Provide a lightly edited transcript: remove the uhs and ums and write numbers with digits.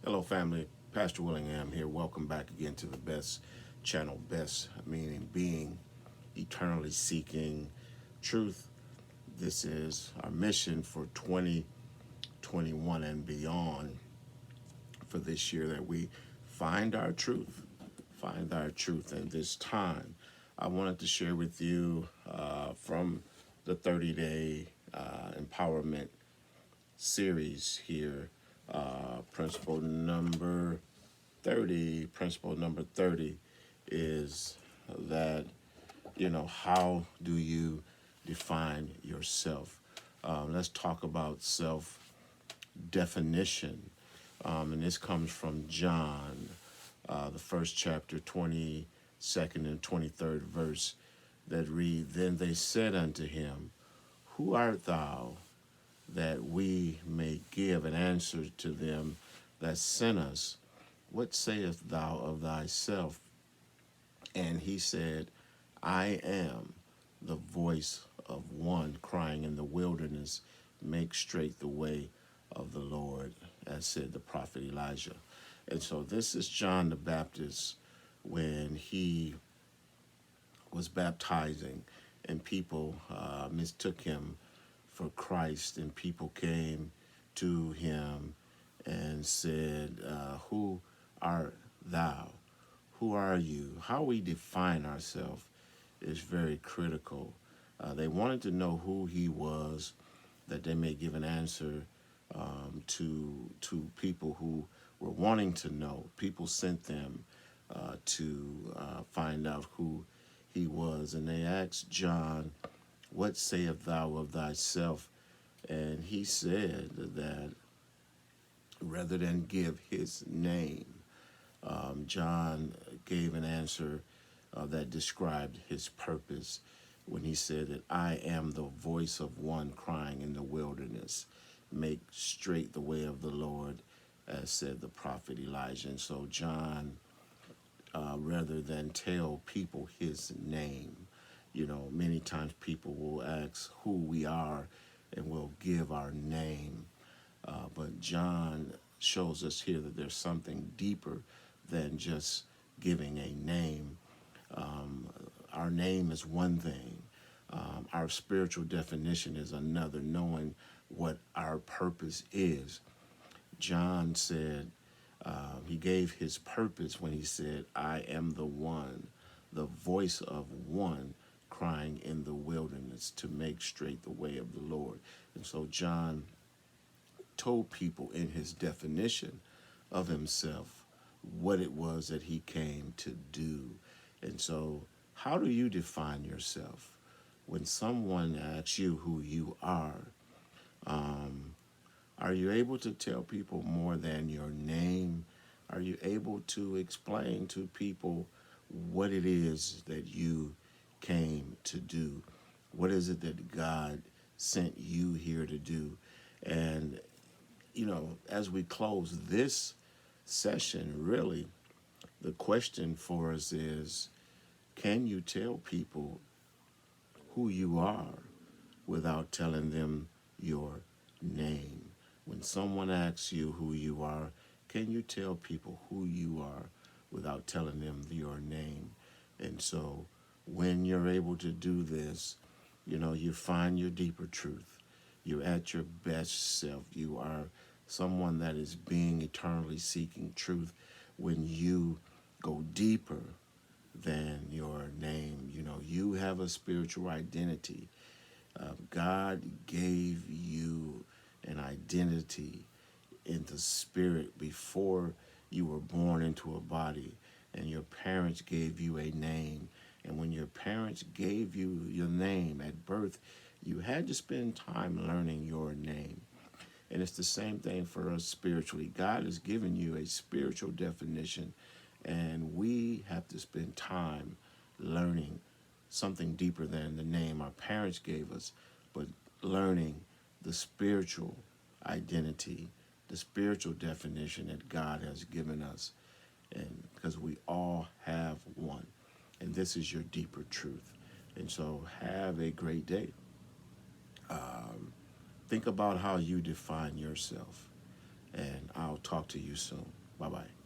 Hello, family. Pastor Willingham here. Welcome back again to the best channel, best meaning being eternally seeking truth. This is our mission for 2021 and beyond for this year that we find our truth, find our truth. And this time, I wanted to share with you from the 30-day empowerment series here, principle number 30 is that, how do you define yourself? Let's talk about self definition. And this comes from John, the first chapter, 22nd and 23rd verse, that read, Then they said unto him, Who art thou, that we may give an answer to them that sent us? What sayest thou of thyself? And he said, I am the voice of one crying in the wilderness, make straight the way of the Lord, as said the prophet Elijah. And so this is John the Baptist when he was baptizing, and people mistook him for Christ, and people came to him and said, Who art thou? Who are you? How we define ourselves is very critical. They wanted to know who he was, that they may give an answer to people who were wanting to know. People sent them to find out who he was, and they asked John, What sayest thou of thyself? And he said that rather than give his name, John gave an answer that described his purpose when he said that I am the voice of one crying in the wilderness, make straight the way of the Lord, as said the prophet Elijah. And so John, rather than tell people his name, many times people will ask who we are and we'll give our name. But John shows us here that there's something deeper than just giving a name. Our name is one thing. Our spiritual definition is another, knowing what our purpose is. John said, he gave his purpose when he said, I am the one, the voice of one crying in the wilderness to make straight the way of the Lord. And so John told people in his definition of himself what it was that he came to do. And so, how do you define yourself? When someone asks you who you are you able to tell people more than your name? Are you able to explain to people what it is that you came to do? What is it that God sent you here to do? And, as we close this session, really, the question for us is, can you tell people who you are without telling them your name? When someone asks you who you are, can you tell people who you are without telling them your name? And so when you're able to do this, you find your deeper truth. You're at your best self. You are someone that is being eternally seeking truth when you go deeper than your name. You have a spiritual identity. God gave you an identity in the spirit before you were born into a body, and your parents gave you a name. And when your parents gave you your name at birth, you had to spend time learning your name. And it's the same thing for us spiritually. God has given you a spiritual definition, and we have to spend time learning something deeper than the name our parents gave us, but learning the spiritual identity, the spiritual definition that God has given us. And because we all have one, and this is your deeper truth. And so have a great day. Think about how you define yourself, and I'll talk talk to you soon. Bye bye.